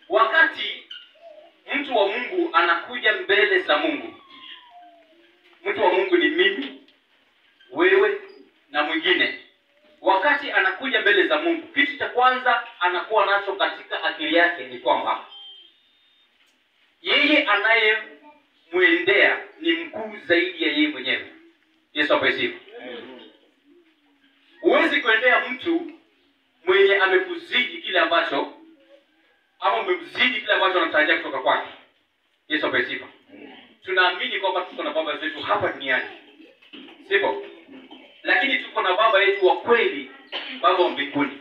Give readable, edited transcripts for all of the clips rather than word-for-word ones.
wakati mtu wa Mungu anakuja mbele za Mungu, mtu wa Mungu ni mimi, wewe na mwingine. Wakati anakuja mbele za Mungu, kitu cha kwanza anakuwa nacho katika akili yake ni kwamba yeye anayemwendea ni mkuu zaidi ya yeye mwenyewe. Yesu asifiwe. Huwezi kuendea mtu mwenye amekuzidi kile ambacho, ama umemzidi kile ambacho anatarajia kutoka kwake. Yesu asifiwe. Tunaamini kwamba tuko na baba zetu hapa duniani, sivyo? Lakini tuko na baba yetu wa kweli, baba wa mbinguni.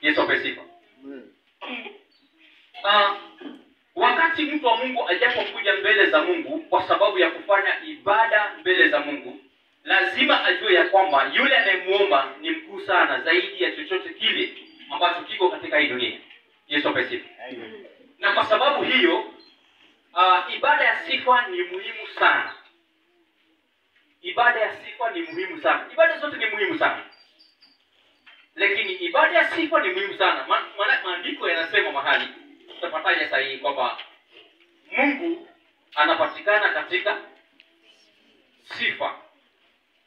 Yesu asifiwe. Wakati mtu wa Mungu ajapokuja mbele za Mungu kwa sababu ya kufanya ibada mbele za Mungu, lazima ajue ya kwamba yule anayemuomba ni mkuu sana zaidi ya chochote kile ambacho kiko katika hii dunia. Yesu asifiwe. Na kwa sababu hiyo ibada ya sifa ni muhimu sana. Ibada ya sifa ni muhimu sana. Ibada zote ni muhimu sana, lakini ibada ya sifa ni muhimu sana. Maandiko yanasema mahali tutapataje sahihi kwamba Mungu anapatikana katika sifa.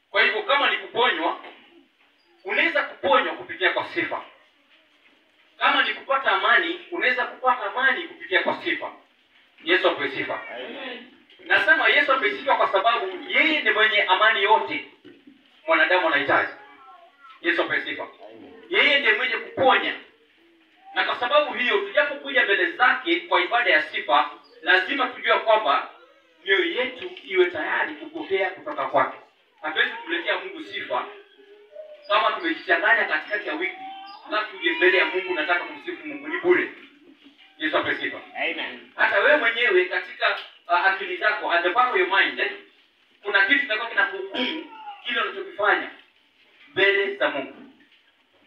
Kwa hivyo kama ni kuponywa, unaweza kuponywa kupitia kwa sifa. Kama ni kupata amani, unaweza kupata amani kupitia kwa sifa. Yesu asifiwe. Nasema Yesu asifiwe kwa sababu yeye ni mwenye amani yote mwanadamu anahitaji. Yesu asifiwe. Yeye ndiye mwenye kuponya. Na kwa sababu hiyo tujapokuja mbele zake kwa ibada ya sifa, lazima tujue kwamba mioyo yetu iwe tayari kupokea kutoka kwake. Hatuwezi kuletea Mungu sifa kama tumejichanganya katikati ya wiki na tuje mbele ya Mungu nataka kumsifu Mungu, ni bure. Yesu asifiwe. Amen. Hata wewe mwenyewe katika akili zako, at the back of your mind, kuna kitu kitakuwa kinakuhukumu kile unachokifanya mbele za Mungu.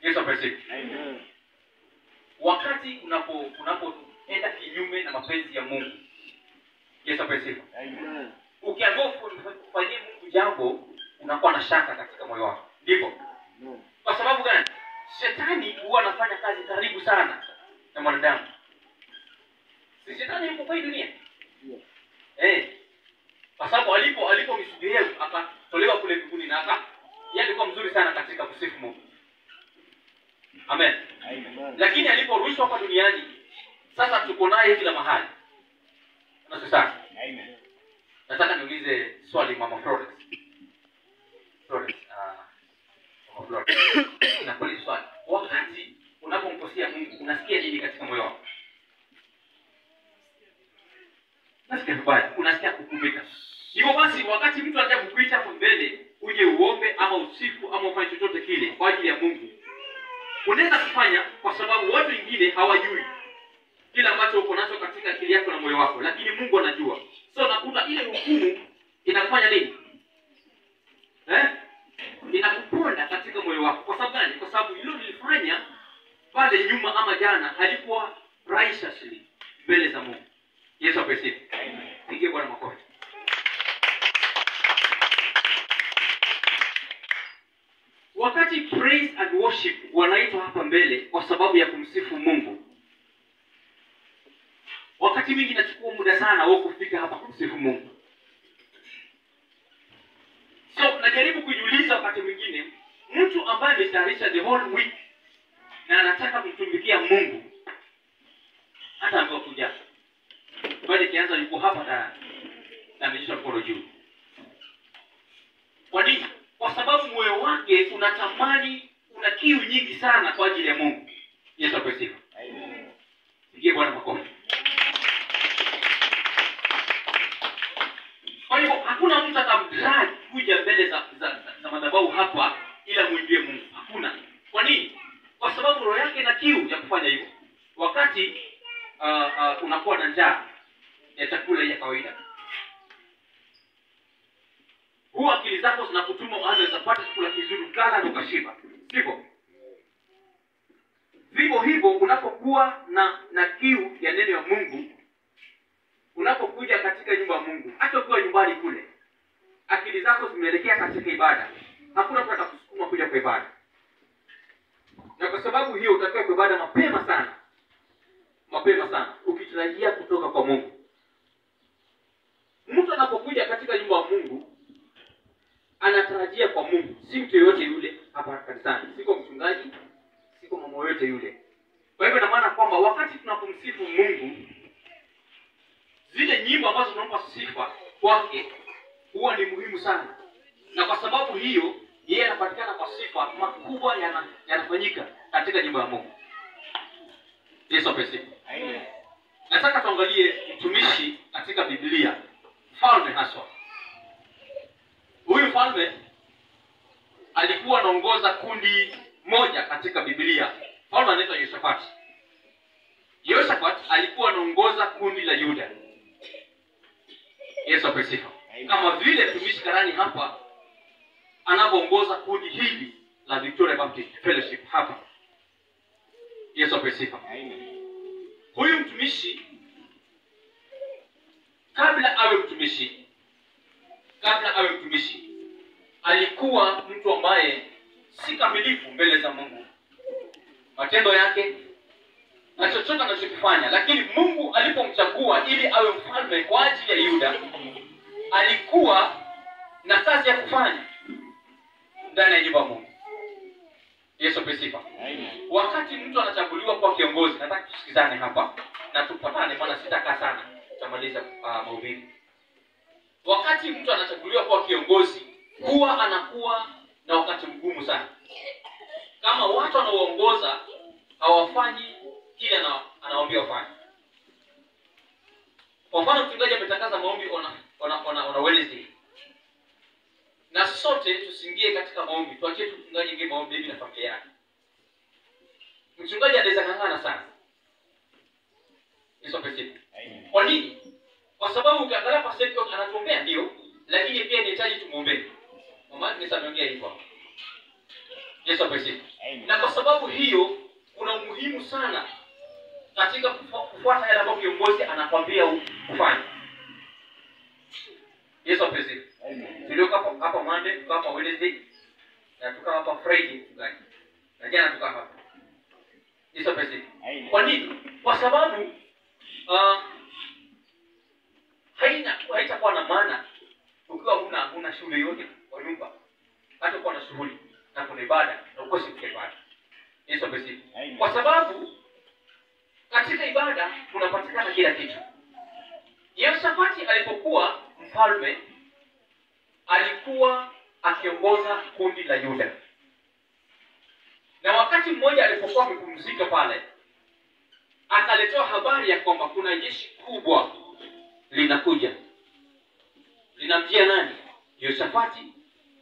Yesu asifiwe. Amen. Wakati unapoenda kinyume na mapenzi ya Mungu, Yesu asifiwe. Amen. Ukiamua kufanyia Mungu jambo, unakuwa na shaka katika moyo wako. Ndivyo. Kwa sababu gani? Shetani huwa anafanya kazi karibu sana na mwanadamu. Si shetani yuko kwa hii dunia? Kwa sababu alipomsubiria akatolewa kule mbinguni na yeye alikuwa mzuri sana katika kusifu Mungu. Amen. Amen. Lakini aliporushwa hapa duniani, sasa tuko naye kila mahali. Sasa amen. Nataka niulize swali Mama Florence. Mama Florence. Nakuuliza swali. Wakati unapomkosea Mungu, unasikia nini katika moyo wako? Nasikia vibaya, unasikia kukumbuka. Hivyo basi wakati mtu anataka kukuita hapo mbele, uje uombe ama usifu ama ufanye chochote kile kwa ajili ya Mungu, unaweza kufanya kwa sababu watu wengine hawajui kile ambacho uko nacho katika akili yako na moyo wako, lakini Mungu anajua. So nakuta ile hukumu inakufanya nini? Inakuponda katika moyo wako. Kwa sababu gani? Kwa sababu hilo nilifanya pale nyuma ama jana halikuwa righteously mbele za Mungu. Yesu asifiwe. Amen. Pigie Bwana makofi. Wakati praise and worship wanaitwa hapa mbele kwa sababu ya kumsifu Mungu, wakati mwingi nachukua muda sana wao kufika hapa kumsifu Mungu. So najaribu kujiuliza wakati mwingine, mtu ambaye ametayarisha the whole week na anataka kumtumikia Mungu, hata ambaye kuja bali kianza yuko hapa na amejisha mkono juu. Kwa nini? Kwa sababu moyo wake unatamani, una kiu nyingi sana kwa ajili ya Mungu. Yesu asifiwe. Amen. Pigie Bwana makofi. Kwa hivyo hakuna mtu atamdrag kuja mbele za madhabahu hapa ila muimbie Mungu. Hakuna. Kwa nini? Kwa sababu roho yake ina kiu ya kufanya hivyo. Wakati unakuwa na njaa ya chakula ya kawaida, huwa akili zako zinakutuma mahali unapata chakula kizuri, kala na ukashiba. Sivyo? Vivyo hivyo unapokuwa na kiu ya neno ya Mungu, unapokuja katika nyumba ya Mungu, hata ukiwa nyumbani kule, akili zako zimeelekea katika ibada. Hakuna mtu atakusukuma kuja kwa ibada. Na kwa sababu hiyo utakuwa kwa ibada mapema sana. Mapema sana. anatarajia kutoka kwa Mungu. Mtu anapokuja katika nyumba ya Mungu anatarajia kwa Mungu, si mtu yoyote yule hapa kanisani, siko mchungaji, siko mama yoyote yule. Kwa hivyo ina maana kwamba wakati tunapomsifu Mungu, zile nyimbo ambazo tunampa sifa kwake huwa ni muhimu sana. Na kwa sababu hiyo yeye anapatikana kwa sifa makubwa yanafanyika katika nyumba ya Mungu. Yesu asifiwe. Amen. Nataka tuangalie mtumishi katika Biblia, mfalme haswa. Huyu mfalme alikuwa anaongoza kundi moja katika Biblia. Mfalme anaitwa Yehoshafati. Yehoshafati alikuwa anaongoza kundi la Yuda. Yesu asifiwe. Kama vile mtumishi karani hapa anapoongoza kundi hili la Victoria Baptist Fellowship hapa. Yesu asifiwe. Amen. Huyu mtumishi kabla awe mtumishi alikuwa mtu ambaye si kamilifu mbele za Mungu, matendo yake na chochote anachokifanya. Lakini Mungu alipomchagua ili awe mfalme kwa ajili ya Yuda, alikuwa na kazi ya kufanya ndani ya nyumba ya Mungu. Yesu asifiwe. Wakati mtu anachaguliwa kwa kiongozi, nataka tusikizane hapa na tupatane, maana sitakaa sana tutamaliza mahubiri. Wakati mtu anachaguliwa kwa kiongozi, huwa anakuwa na wakati mgumu sana. Kama watu wanaoongoza hawafanyi kile anawaambia wafanye. Kwa mfano mchungaji ametangaza maombi on Wednesday, na sote tusiingie katika maombi, tuachie tu mchungaji ingie maombi hivi na familia yake. Mchungaji anaweza ngangana sana. Yesu asifiwe. Kwa nini? Kwa sababu ukiangalia pastor anatuombea ndio, lakini pia inahitaji tumuombe. Mama nimeongea hivyo. Yesu asifiwe. Na kwa sababu hiyo kuna umuhimu sana katika kufuata yale ambayo kiongozi anakwambia ufanye. Yesu asifiwe. Tulioka hapa Monday, tuka hapa Wednesday, na tuka hapa Friday tugani. Na jana tuka hapa. Yesu asifiwe. Kwa nini? Kwa sababu haitakuwa na maana ukiwa huna shule yote kwa nyumba, hata kuwa na shughuli na kuna ibada na ukosi ibada. Yesu asifiwe. Kwa sababu katika ibada kunapatikana kila kitu. Yehoshafati alipokuwa mfalme alikuwa akiongoza kundi la Yuda. Na wakati mmoja alipokuwa amepumzika pale, akaletewa habari ya kwamba kuna jeshi kubwa linakuja. Linamjia nani? Yehoshafati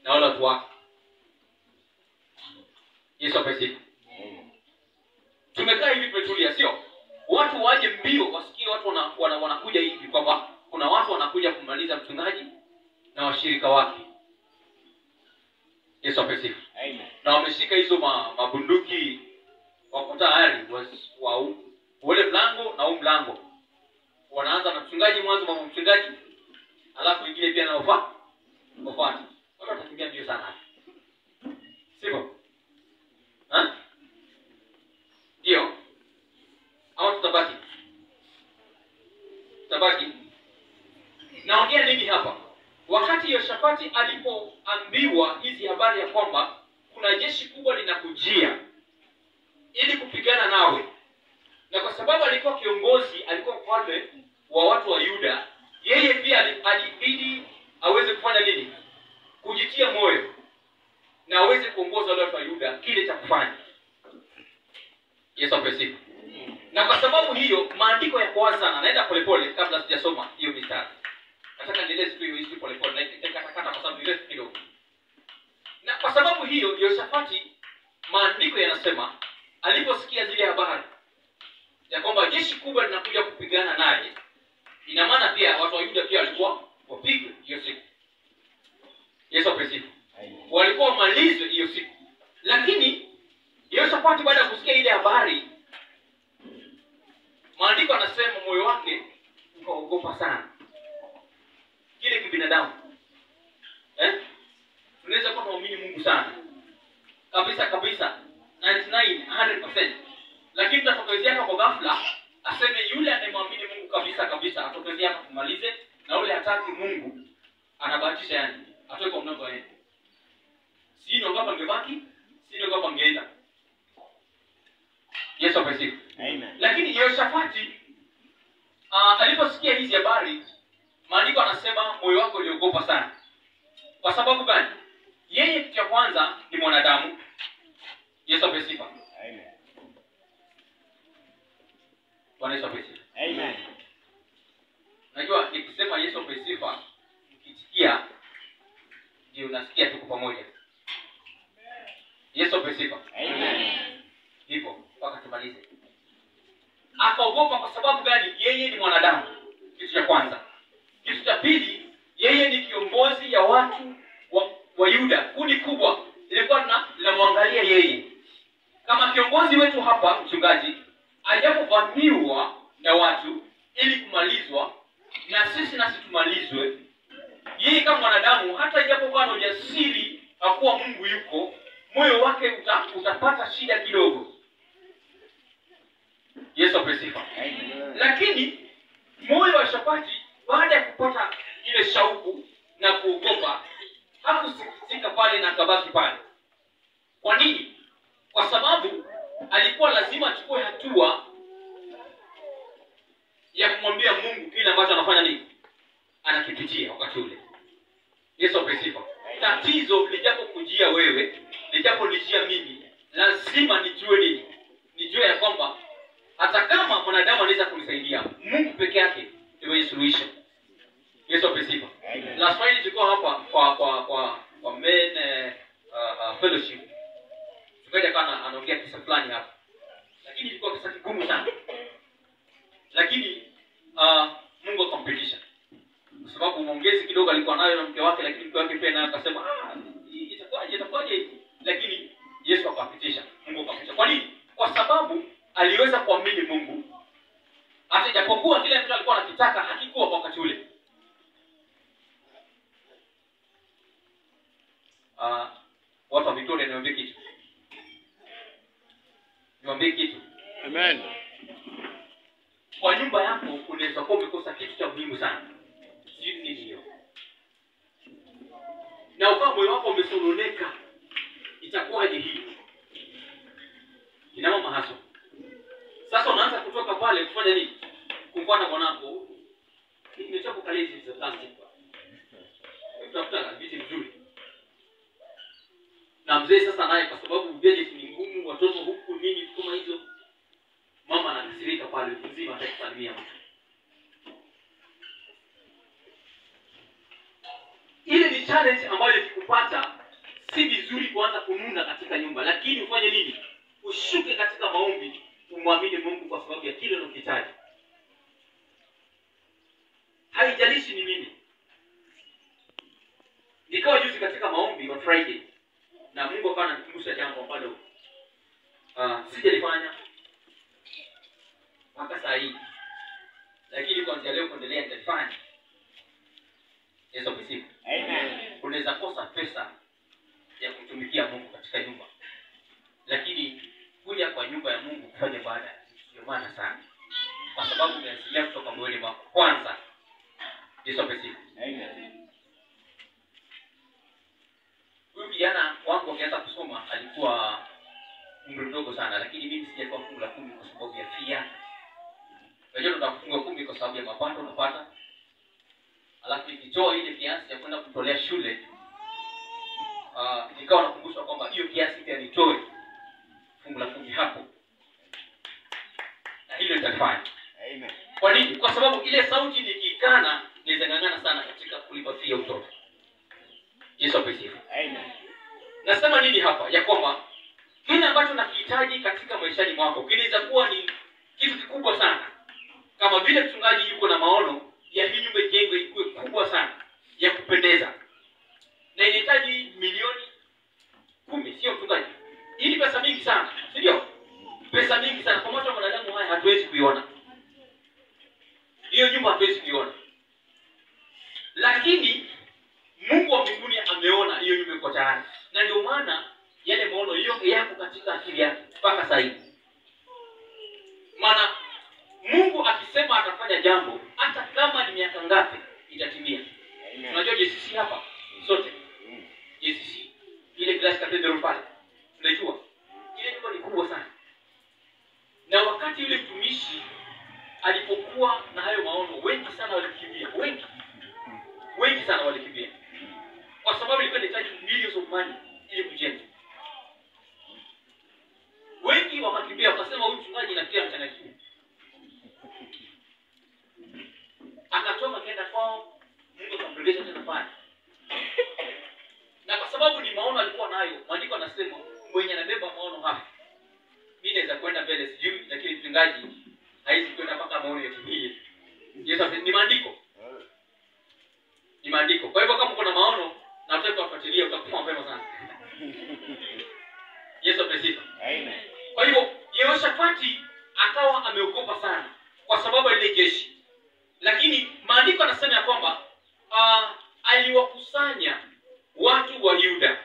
na wale watu wake. Yesu asifiwe. Tumekaa hivi tumetulia, sio? Watu waje mbio wasikie watu wanakuja hivi kwamba kuna watu wanakuja kumaliza mchungaji na washirika wake. Yesu asifiwe. Amen. Na wameshika hizo mabunduki, wako tayari wa ule mlango na huu mlango. Wanaanza na mchungaji mwanzo, mama mchungaji, alafu wengine pia nao wafuata. Watu watakimbia mbio sana. Sivyo? Ndio. Au tutabaki? Naongea nini hapa? Wakati Yehoshafati alipoambiwa hizi habari ya kwamba kuna jeshi kubwa linakujia ili kupigana nawe, na kwa sababu alikuwa kiongozi, alikuwa mfalme wa watu wa Yuda, yeye pia alibidi aweze kufanya nini? Kujitia moyo na aweze kuongoza wale watu wa Yuda kile cha kufanya. Yesu asifiwe. Na kwa sababu hiyo maandiko ya kwanza sana, naenda polepole kabla sijasoma hiyo mistari. Nataka nieleze tu hiyo polepole na nitakatakata kwa sababu ile kidogo. Na kwa sababu hiyo Yehoshafati, maandiko yanasema aliposikia zile habari ya kwamba jeshi kubwa linakuja kupigana naye, ina maana pia watu wa Yuda pia walikuwa wapigwe hiyo siku. Yesu asifiwe. Walikuwa wamalizwe hiyo siku. Lakini Yehoshafati baada ya kusikia ile habari, maandiko anasema moyo wake ukaogopa sana. Kile kibinadamu. Tunaweza kuwa tunaamini Mungu sana. Kabisa 99 100%. Lakini tutatokezea kwa ghafla aseme yule anayemwamini Mungu kabisa kabisa atokezea hapa kumalize, na ule hataki Mungu anabahatisha yani atoe kwa mlango wake. Si ndio ngapa ngebaki? Si ndio ngapa ngeenda? Yesu asifiwe. Amen. Lakini Yehoshafati aliposikia hizi habari, maandiko anasema moyo wake uliogopa sana. Kwa sababu gani? Yeye kitu cha kwanza ni mwanadamu. Yesu asifiwe. Amen. Bwana Yesu asifiwe. Amen. Najua nikisema Yesu asifiwe, ukisikia ndio unasikia tuko pamoja. Yesu asifiwe. Amen. Hivyo mpaka tumalize. Akaogopa kwa sababu gani? Yeye ni mwanadamu. Kitu cha kwanza. Kitu cha pili, yeye ni kiongozi ya watu wa Yuda. Kundi kubwa ilikuwa linamwangalia yeye kama kiongozi wetu hapa. Mchungaji ajapovamiwa na watu ili kumalizwa, na sisi nasi tumalizwe, yeye kama mwanadamu, hata ijapokuwa na ujasiri hakuwa Mungu yuko, moyo wake utapata shida kidogo. Yesu asifiwe. Lakini moyo wa Shafati baada ya kupata ile shauku na kuogopa, hakusikitika pale na kabaki pale. Kwa nini? Kwa sababu alikuwa lazima achukue hatua ya kumwambia Mungu kile ambacho anafanya nini? Anakipitia wakati ule. Yesu asifiwe. Tatizo lijapo kujia wewe, lijapo lijia mimi, lazima nijue nini? Nijue ya kwamba hata kama mwanadamu anaweza kunisaidia, Mungu peke yake ndiye suluhisho. Yesu asifiwe. Last Friday tulikuwa hapa kwa men fellowship. Tukaja kana anaongea kisa fulani hapa. Lakini ilikuwa kisa kigumu sana. Lakini Mungu akampitisha. Kwa sababu muongezi kidogo alikuwa nayo na mke wake, lakini mke wake pia naye akasema itakuwaje? Lakini Yesu akampitisha. Mungu akampitisha. Kwa nini? Kwa sababu aliweza kuamini Mungu hata japokuwa kile mtu alikuwa anakitaka hakikuwa kwa wakati ule. Watu wa Victoria, niwaambie kitu. Amen. Kwa nyumba yako unaweza kuwa umekosa kitu cha muhimu sana. Sijui nini hiyo. Na ukawa moyo wako umesononeka, itakuwaje hii? Ina mama haso. Sasa unaanza kutoka pale kufanya nini? Kumfuata mwanako. Nimechoka kalezi za plastic. Utafuta vitu vizuri. Na mzee sasa naye kwa sababu budget ni ngumu, watoto huku nini kama hizo, mama anakasirika pale mzima atakusalimia mtu. Ile ni challenge ambayo ikikupata si vizuri kuanza kununa katika nyumba, lakini ufanye nini? Ushuke katika maombi, umwamini Mungu kwa sababu ya kile unachotaka. Haijalishi ni nini. Nikawa juzi katika maombi on Friday na Mungu akawa ananikumbusha jambo ambalo sijalifanya mpaka saa hii, lakini kuanzia leo kuendelea nitalifanya. Yesu asifiwe. Amen. Unaweza kosa pesa ya kumtumikia Mungu katika nyumba, lakini kuja kwa nyumba ya Mungu kufanya ibada ndio maana sana, kwa sababu umeasilia kutoka moyoni mwako kwanza. Yesu asifiwe. Amen. Huyu kijana wangu akianza kusoma alikuwa umri mdogo sana, lakini mimi sijakuwa fungu la 10 kwa sababu ya fia. Unajua tunafunga 10 kwa sababu ya mapato unapata. Alafu nikitoa ile kiasi ya kwenda kutolea shule, nikawa nakumbushwa kwamba hiyo kiasi pia nitoe fungu la 10 hapo. Na hilo nitalifanya. Amen. Kwa nini? Kwa sababu ile sauti nikikana inawezekana sana katika kulipa fia utoto. Yesu asifiwe. Amen. Nasema nini hapa? Ya kwamba kile ambacho nakihitaji katika maishani mwako kinaweza kuwa ni kitu kikubwa sana. Kama vile mchungaji yuko na maono ya hii nyumba ijengwe ikuwe kubwa sana, ya kupendeza. Na inahitaji milioni 10, sio mchungaji? Hii ni pesa mingi sana, si ndio? Pesa mingi sana. Kwa macho ya mwanadamu haya hatuwezi kuiona. Hiyo nyumba hatuwezi kuiona. Lakini Mungu wa mbinguni ameona hiyo nyumba iko tayari. Na ndio maana yale maono yako katika akili yako mpaka sasa hivi. Maana Mungu akisema atafanya kufanya jambo, hata kama ni miaka ngapi itatimia. Unajua JCC hapa sote, JCC ile Glass Cathedral pale, tunajua ile nyumba ni kubwa sana. Na wakati yule mtumishi alipokuwa na hayo maono, wengi sana walikimbia, wengi sana walikimbia, kwa sababu ilikuwa inahitaji millions of money ili kujenga. Wengi wakakimbia, wakasema huyu mchungaji inafikia mchanganyikiwa. Akatoka kaenda kwao, Mungu akamrejesha tena pale. Na kwa sababu ni maono alikuwa nayo, maandiko anasema mwenye anabeba maono hapa, mimi naweza kwenda mbele sijui, lakini mchungaji haizi kwenda mpaka maono yatimie. Yesu ni maandiko. Ni maandiko. Kwa hivyo kama uko na maono na unataka kufuatilia, utakuwa mapema sana. Yesu asifiwe. Amen. Kwa hivyo Yehoshafati akawa ameogopa sana kwa sababu ile jeshi. Lakini maandiko yanasema ya kwamba aliwakusanya watu wa Yuda.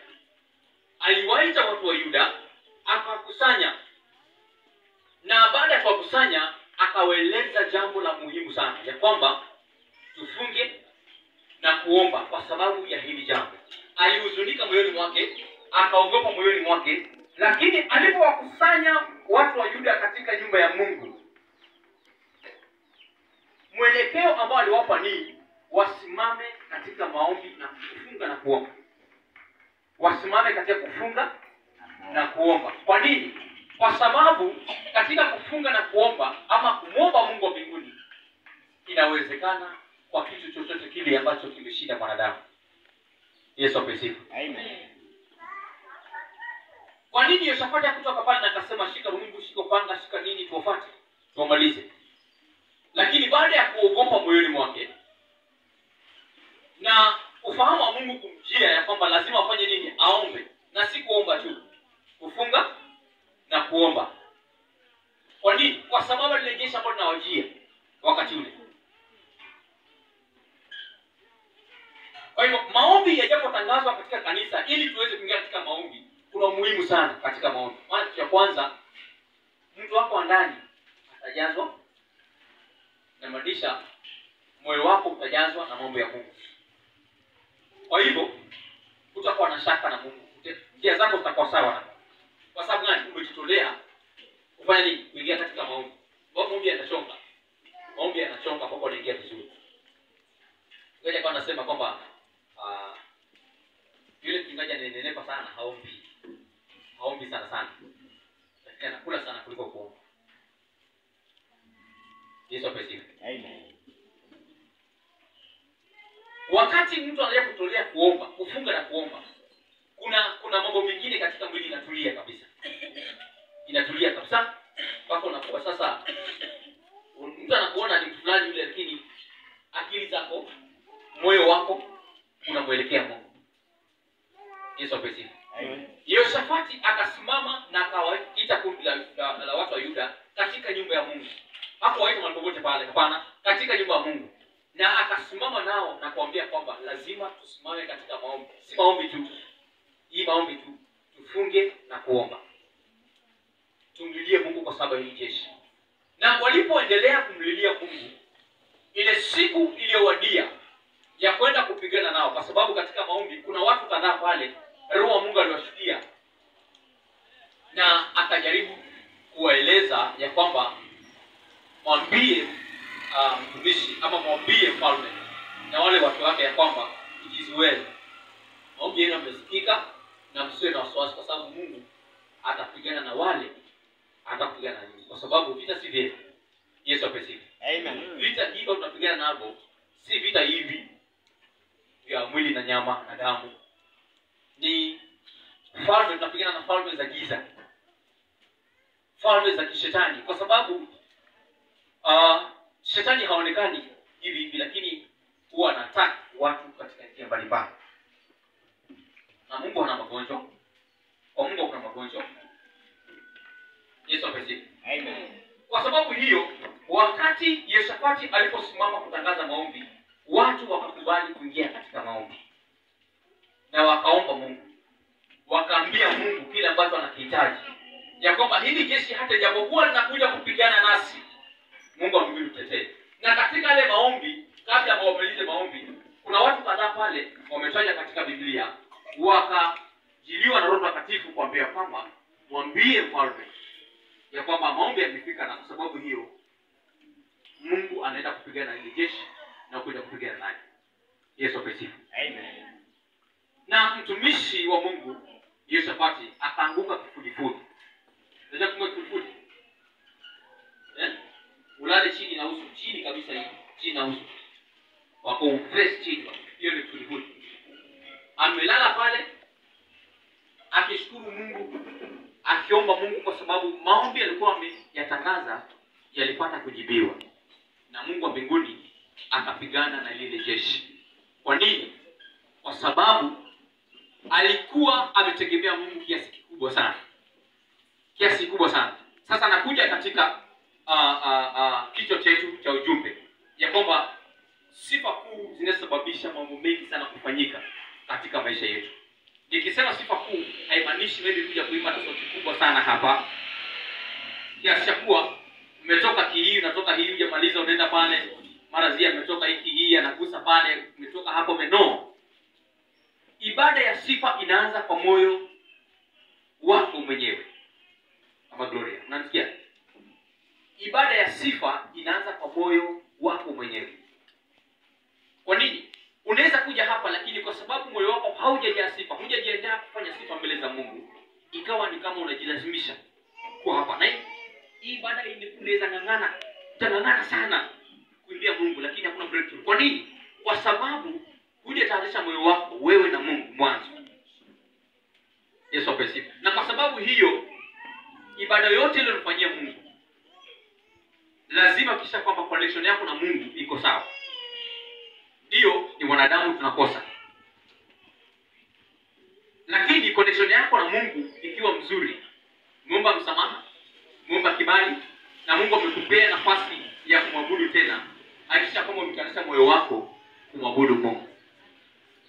Aliwaita watu wa Yuda, akawakusanya. Na baada ya kuwakusanya, akawaeleza jambo la muhimu sana, ya kwamba tufunge na kuomba kwa sababu ya hili jambo. Alihuzunika moyoni mwake, akaogopa moyoni mwake, lakini alipowakusanya watu wa Yuda katika nyumba ya Mungu, mwelekeo ambao aliwapa ni wasimame katika maombi na kufunga na kuomba. Wasimame katika kufunga na kuomba. Kwa nini? Kwa sababu katika kufunga na kuomba ama kumwomba Mungu wa mbinguni, inawezekana kwa kitu chochote kile ambacho kimeshinda mwanadamu. Yesu asifiwe. Amen. Kwa nini Yehoshafati kutoka pale na akasema shika Mungu, shika panga, shika nini tuwafuate, tuomalize? Lakini baada ya kuogopa moyoni mwake na ufahamu wa Mungu kumjia ya kwamba lazima afanye nini? Aombe. Na si kuomba tu, kufunga na kuomba. Kwa nini? Kwa sababu ile jeshi ambalo linawajia wakati ule. Kwa hivyo maombi yajapotangazwa katika kanisa ili tuweze kuingia katika maombi, kuna muhimu sana katika maombi. Maana ya kwanza, mtu wako ndani atajazwa na madisha, moyo wako utajazwa na mambo ya Mungu. Kwa hivyo utakuwa na shaka na Mungu. Njia zako zitakuwa sawa. Kwa sababu gani? Umejitolea kufanya nini? Kuingia katika maombi. Maombi yanachonga. Maombi yanachonga kwa kuingia vizuri. Ngoja kwa nasema kwamba yule mchungaji ananenepa sana, haombi. Haombi sana. Lakini anakula sana kuliko kuomba. Yesu asifiwe. Amen. Wakati mtu anaanza kutolea kuomba, kufunga na kuomba, kuna mambo mengine katika mwili inatulia kabisa. Inatulia kabisa. Mpaka unakuwa sasa mtu anakuona ni fulani yule, lakini akili zako, moyo wako unamuelekea Mungu. Yesu asifiwe. Amen. Yehoshafati akasimama na akawaita kundi la watu wa Yuda katika nyumba ya Mungu. Hapo waita walipopote pale, hapana, katika nyumba ya Mungu. Na akasimama nao na kuambia kwamba lazima tusimame katika maombi. Si maombi tu. Hii maombi tu, tufunge na kuomba. Tumlilie Mungu kwa sababu hii jeshi. Na walipoendelea kumlilia Mungu, ile siku iliyowadia ya kwenda kupigana nao, kwa sababu katika maombi kuna watu kadhaa pale Roho wa Mungu aliwashukia. Na akajaribu kuwaeleza ya kwamba mwambie mtumishi ama mwambie mfalme na wale watu wake ya kwamba it is well. Maombi yenu yamesikika na msiwe na wasiwasi, kwa sababu Mungu atapigana na wale atapigana na nyinyi, kwa sababu vita si vyetu. Yesu asifiwe. Amen. Vita hivi tunapigana navyo si vita hivi vya mwili na nyama na damu. Ni falme, tunapigana na falme za giza, falme za kishetani, kwa sababu shetani haonekani hivi, lakini huwa anataka watu katika njia mbalimbali. Na Mungu ana magonjwa. Kwa Mungu kuna magonjwa. Yesu asifiwe. Amen. Kwa sababu hiyo, wakati Yehoshafati aliposimama kutangaza maombi, watu wakakubali kuingia katika maombi. Na wakaomba Mungu. Wakaambia Mungu kile ambacho anakihitaji. Ya kwamba hili jeshi hata japokuwa linakuja kupigana nasi, Mungu amwambie tutetee. Na pale wametaja katika Biblia, wakajiliwa na Roho Mtakatifu kuambia kwamba mwambie mfalme ya kwamba maombi yamefika, na kwa sababu hiyo Mungu anaenda kupigana na ile jeshi na kuja kupigana naye. Yesu asifiwe. Amen. Na mtumishi wa Mungu Yehoshafati akaanguka kifudifudi. Unaweza kumwona kifudifudi? Ulale chini na uso chini kabisa hivi, chini na uso. Wako face chini. Hiyo ni kifudifudi. Amelala pale akishukuru Mungu, akiomba Mungu kwa sababu maombi alikuwa ameyatangaza yalipata kujibiwa. Na Mungu wa mbinguni akapigana na lile jeshi. Kwa nini? Kwa sababu alikuwa ametegemea Mungu kiasi kikubwa sana. Kiasi kikubwa sana. Sasa nakuja katika kichwa chetu cha ujumbe ya kwamba sifa kuu zinasababisha mambo mengi sana kufanyika katika maisha yetu. Nikisema sifa kuu haimaanishi maybe kuja kuimba na sauti kubwa sana hapa. Kiasi cha kuwa umetoka hii unatoka hii hujamaliza unaenda pale, mara zia umetoka hii anagusa pale, umetoka hapo meno. Ibada ya sifa inaanza kwa moyo wako mwenyewe. Ama Gloria, unasikia? Ibada ya sifa inaanza kwa moyo wako mwenyewe. Kwa nini? Unaweza kuja hapa lakini kwa sababu moyo wako haujajaa sifa, hujajiandaa kufanya sifa mbele za Mungu, ikawa ni kama unajilazimisha kwa hapa. Na hii ibada inaweza ngangana sana kuimbia Mungu lakini hakuna breakthrough. Kwa nini? Kwa sababu hujatayarisha moyo wako wewe na Mungu mwanzo. Yesu asifiwe. Na kwa sababu hiyo ibada yote ile unafanyia Mungu lazima kisha kwamba connection yako na Mungu iko sawa. Ndio ni wanadamu tunakosa. Lakini connection yako na Mungu ikiwa mzuri, muomba msamaha, muomba kibali, na Mungu amekupea nafasi ya kumwabudu tena, hakikisha kwamba umetayarisha moyo wako kumwabudu Mungu.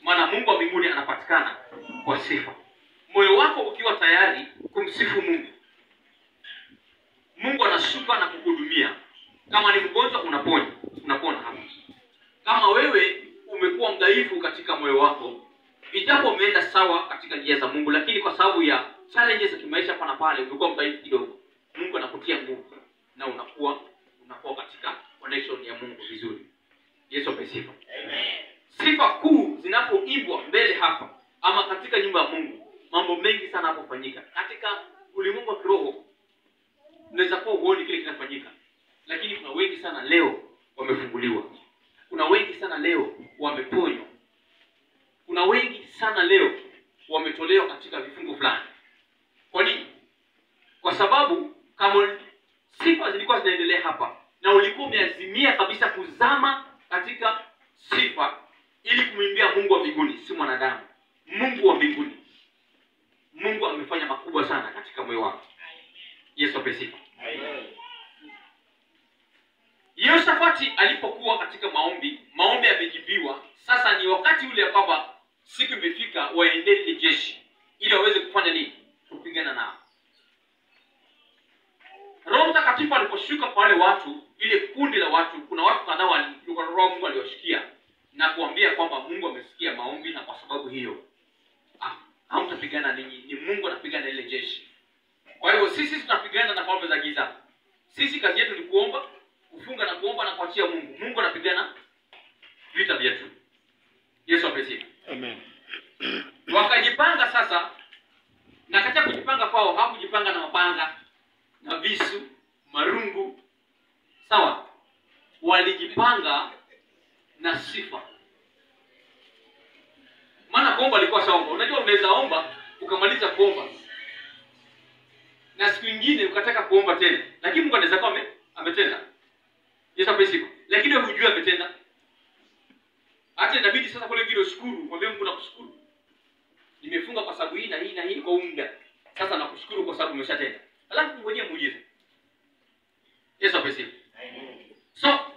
Maana Mungu wa mbinguni anapatikana kwa sifa. Moyo wako ukiwa tayari kumsifu Mungu, Mungu anashuka na kukuhudumia. Kama ni mgonjwa unapona hapa. Kama wewe umekuwa mdhaifu katika moyo wako, ijapo umeenda sawa katika njia za Mungu, lakini kwa sababu ya challenges za kimaisha pana pale umekuwa mdhaifu kidogo, Mungu anakutia nguvu na unakuwa katika connection ya Mungu vizuri. Yesu asifiwe. Amen. Sifa kuu zinapoimbwa mbele hapa ama katika nyumba ya Mungu, mambo mengi sana yanafanyika. Katika ulimwengu wa kiroho unaweza kuwa uone kile kinafanyika, lakini kuna wengi sana leo wamefunguliwa. Kuna wengi sana leo wameponywa. Kuna wengi sana leo wametolewa katika vifungo fulani. Kwa nini? Kwa sababu kama sifa zilikuwa zinaendelea hapa na ulikuwa umeazimia kabisa kuzama katika sifa ili kumwimbia Mungu wa mbinguni, si mwanadamu. Mungu wa mbinguni. Mungu amefanya makubwa sana katika moyo wako. Yesu asifiwe. Amen. Yehoshafati alipokuwa katika maombi yamejibiwa. Sasa ni wakati ule kwamba siku imefika waende ile jeshi ili waweze kufanya nini? Kupigana nao. Roho Mtakatifu aliposhuka kwa wale watu, ile kundi la watu, kuna watu kadhaa walikuwa Roho Mungu aliwashikia na kuambia kwamba Mungu amesikia maombi, na kwa sababu hiyo hamtapigana ninyi, ni Mungu anapigana ile jeshi. Kwa hivyo sisi tunapigana na falme za giza. Sisi kazi yetu ni kuomba, kufunga na kuomba na kuachia Mungu. Mungu anapigana vita vyetu. Yesu asifiwe. Amen. Wakajipanga sasa, na katika kujipanga kwao hakujipanga na mapanga na visu, marungu. Sawa? Walijipanga na sifa. Maana kuomba alikuwa saomba. Unajua unaweza omba ukamaliza kuomba na siku nyingine ukataka kuomba tena, lakini Mungu anaweza kuwa ametenda. Yesu asifiwe. Lakini wewe hujui ametenda. Hata inabidi sasa kule ngine ushukuru, mwambie Mungu nakushukuru. Nimefunga kwa sababu hii na hii na hii kwa muda. Sasa nakushukuru kwa sababu umeshatenda. Alafu ngojee muujiza. Yesu asifiwe. So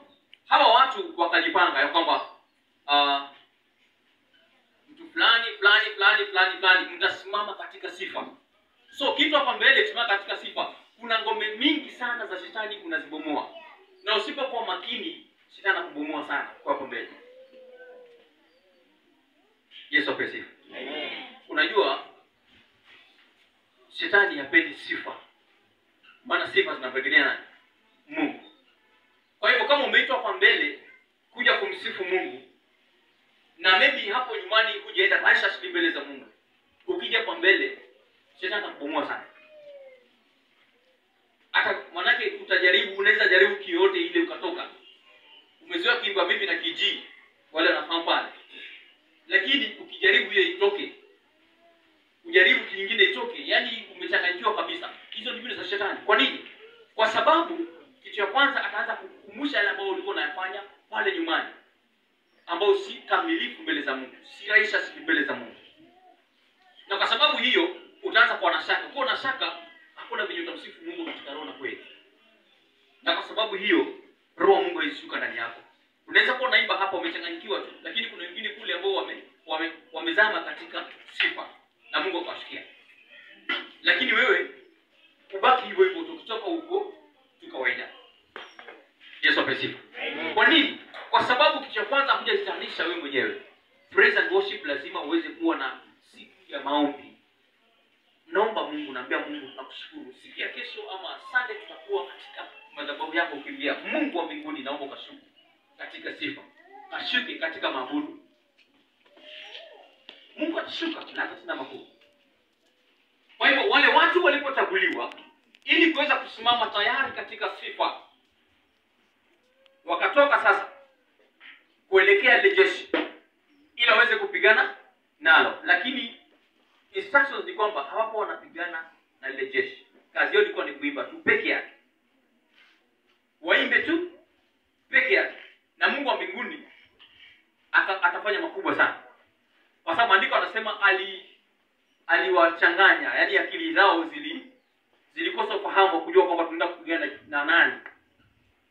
hawa watu wakajipanga ya kwamba mtu fulani mtasimama katika sifa. So kitu hapa mbele tusimama katika sifa. Kuna ngome mingi sana za shetani kunazibomoa. Na usipokuwa makini shetani anakubomoa sana kwa hapo mbele. Yesu asifiwe. Unajua shetani hapendi sifa. Maana sifa zinamrejelea nani? Mungu. Kwa hivyo kama umeitwa kwa mbele kuja kumsifu Mungu, na maybe hapo nyumbani hujaenda maisha siku mbele za Mungu, ukija kwa mbele shetani atakubomoa sana. Hata manake utajaribu, unaweza jaribu kiote ile ukatoka. Umezoea kuimba bibi na kiji, wale wanafahamu pale. Lakini ukijaribu hiyo itoke, ujaribu kingine itoke, yani umechanganyikiwa kabisa. Hizo ni mbinu za shetani. Kwa nini? Kwa sababu kitu cha kwanza ataanza kukukumbusha yale ambayo ulikuwa unayafanya pale nyumbani, ambao si kamilifu mbele za Mungu, si righteous mbele za Mungu. Na kwa sababu hiyo utaanza kuwa na shaka. Ukiwa na shaka, hakuna vile utamsifu Mungu katika roho na kweli. Na kwa sababu hiyo roho wa Mungu haishuka ndani yako. Unaweza kuwa unaimba hapa umechanganyikiwa tu, lakini kuna wengine kule ambao wamezama katika sifa na Mungu akawashikia. Lakini wewe ubaki hivyo hivyo, tukitoka huko tukawaida. Yesu asifiwe. Kwa nini? Kwa sababu kitu cha kwanza hujajitanisha wewe mwenyewe. Praise and worship lazima uweze kuwa na siku ya maombi. Naomba Mungu, naambia Mungu tunakushukuru. Siku ya kesho ama Sunday tutakuwa katika madhabahu yako ukilia. Mungu wa mbinguni, naomba ukashuke katika sifa. Kashuke katika maabudu. Mungu atashuka na atatenda makuu. Kwa hivyo wale watu walipochaguliwa ili kuweza kusimama tayari katika sifa, wakatoka sasa kuelekea ile jeshi ili waweze kupigana nalo. Lakini instructions ni kwamba hawapo wanapigana na ile jeshi. Kazi yao ilikuwa ni kuimba tu peke yake. Waimbe tu peke yake. Na Mungu wa mbinguni atafanya makubwa sana. Kwa sababu maandiko anasema aliwachanganya, yani akili zao zilikosa ufahamu kujua kwamba tunaenda kupigana na nani.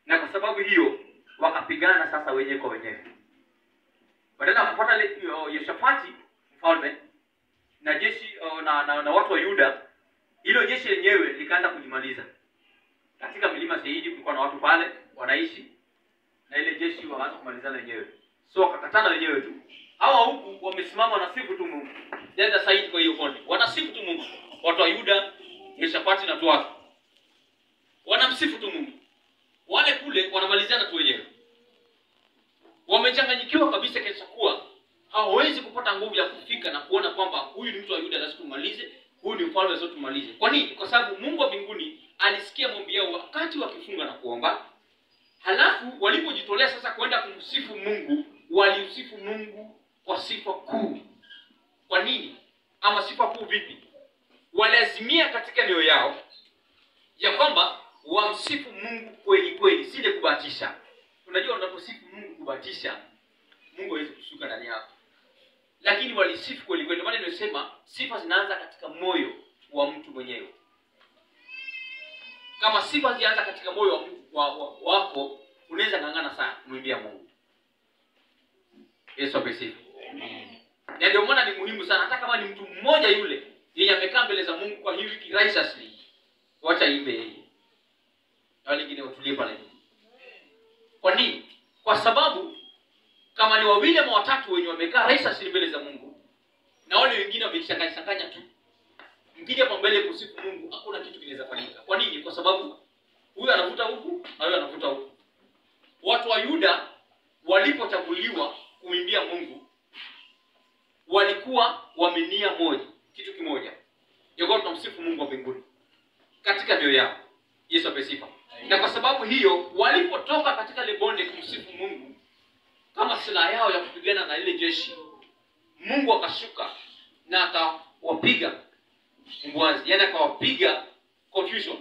Na kwa sababu hiyo wakapigana sasa wenyewe kwa wenyewe. Badala ya kupata Yehoshafati mfalme na jeshi na watu wa Yuda, hilo jeshi lenyewe likaanza kujimaliza. Katika milima Seidi kulikuwa na watu pale wanaishi, na ile jeshi wakaanza kumalizana wenyewe. So wakakatana wenyewe tu. Hawa huku wamesimama wanasifu tu Mungu. Dada Saidi kwa hiyo konde. Wanasifu tu Mungu. Watu wa Yuda, Yehoshafati na watu wake. Wanamsifu tu Mungu. Wale kule wanamalizana tu wenyewe. Wamechanganyikiwa kabisa kiasi kuwa hawawezi kupata nguvu ya kufika na kuona kwamba huyu ni mtu wa Yuda lazima tumalize, huyu ni mfalme lazima tumalize. Kwa nini? Kwa sababu Mungu wa mbinguni alisikia maombi yao wakati wakifunga na kuomba. Halafu walipojitolea sasa kwenda kumsifu Mungu, walimsifu Mungu kwa sifa kuu. Kwa nini? Ama sifa kuu vipi? Waliazimia katika mioyo yao ya kwamba wamsifu Mungu kweli kweli, si ile kubahatisha. Unajua unaposifu Mungu kubahatisha, Mungu hawezi kushuka ndani yako. Lakini walisifu kweli kweli. Maana nimesema sifa zinaanza katika moyo wa mtu mwenyewe. Kama sifa zianza katika moyo wako, unaweza ngangana sana kumwimbia Mungu. Yesu asifiwe. Na ndio maana ni muhimu sana, hata kama ni mtu mmoja yule yeye amekaa mbele za Mungu kwa hivi righteously, wacha imbe yeye. Na wale wengine watulie pale. Kwa nini? Kwa sababu kama ni wawili ama watatu wenye wamekaa righteously mbele za Mungu, na wale wengine wamechanganya tu, mkija kwa mbele kusifu Mungu, hakuna kitu kinaweza fanyika. Kwa nini? Kwa sababu huyu anavuta huku na huyu anavuta huku. Watu wa Yuda walipochaguliwa kuimbia Mungu, walikuwa wamenia moja, kitu kimoja. Yeye tunamsifu Mungu wa mbinguni katika mioyo yao. Yesu asifiwe. Na kwa sababu hiyo walipotoka katika ile bonde kumsifu Mungu kama silaha yao ya kupigana na ile jeshi, Mungu akashuka na akawapiga mbwazi, yani akawapiga confusion.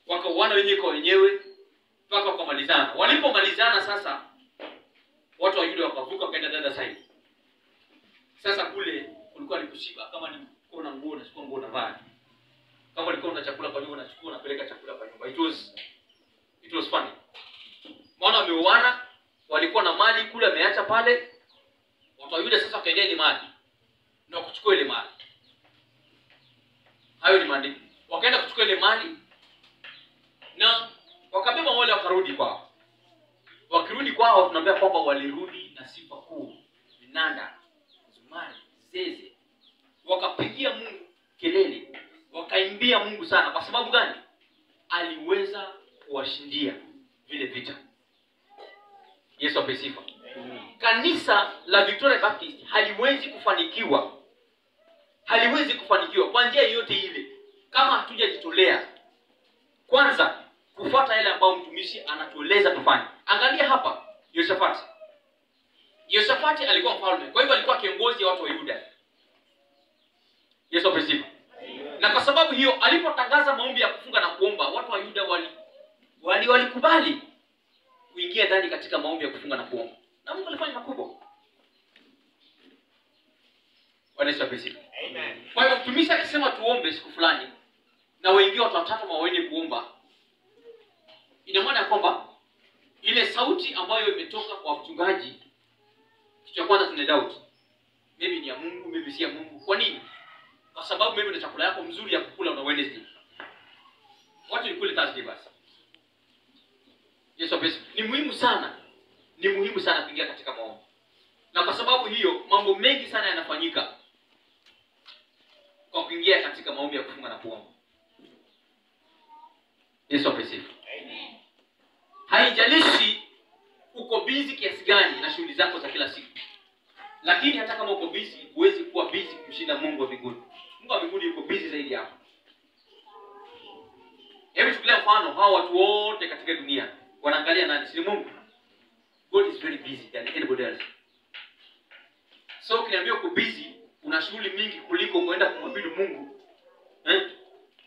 Wakauana wenyewe kwa wenyewe mpaka wakamalizana. Walipomalizana sasa, watu wa Yuda wakavuka kaenda dada Saidi. Sasa kule kulikuwa ni kushiba, kama ni kuna nguo unachukua nguo unavaa. Kama ulikuwa una chakula kwa nyumba unachukua unapeleka chakula kwa nyumba. It was funny. Maana wameuana, walikuwa na mali kule ameacha pale. Watu wa Yuda sasa wakaendea ile mali na kuchukua ile mali. Hayo ni maandiko. Wakaenda kuchukua ile mali na wakabeba wale wakarudi kwao. Wakirudi kwao tunaambia kwamba walirudi na sifa kuu. Vinanda, mizumari, zeze, wakapigia Mungu kelele, wakaimbia Mungu sana. Kwa sababu gani? Aliweza kuwashindia vile vita. Yesu apewe sifa. Kanisa la Victoria Baptist haliwezi kufanikiwa kwa njia yoyote ile kama hatujajitolea kwanza kufuata yale ambayo mtumishi anatueleza tufanye. Angalia hapa Yehoshafati alikuwa mfalme, kwa hivyo alikuwa kiongozi wa watu wa Yuda. Yesu apewe sifa. Na kwa sababu hiyo alipotangaza maombi ya kufunga na kuomba, watu wa Yuda walikubali kuingia ndani katika maombi ya kufunga na kuomba. Na Mungu alifanya makubwa. Bwana Yesu apewe sifa. Amen. Kwa hivyo mtumishi akisema tuombe siku fulani na wengine watu watatu waende kuomba, ina maana kwamba ile sauti ambayo imetoka kwa mchungaji, kitu cha kwanza tuna doubt. Maybe ni ya Mungu, maybe si ya Mungu. Kwa nini? Kwa sababu maybe na chakula yako mzuri ya kukula una Wednesday. Watu nikule Thursday basi. Yesu apewe. Ni muhimu sana kuingia katika maombi. Na kwa sababu hiyo mambo mengi sana yanafanyika kwa kuingia katika maombi ya kufunga na kuomba. Yesu apewe. Amen. Haijalishi uko busy kiasi gani na shughuli zako za kila siku. Lakini hata kama uko busy, huwezi kuwa busy kumshinda Mungu wa mbinguni. Mungu wa mbinguni yuko busy zaidi hapo. Hebu chukulia mfano, hao watu wote katika dunia wanaangalia nani? Si Mungu. God is very busy than anybody else. So ukiniambia uko busy, una shughuli mingi kuliko kwenda kumwabudu Mungu,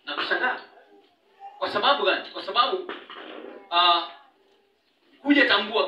na kushangaa. Kwa sababu gani? Kwa sababu hujatambua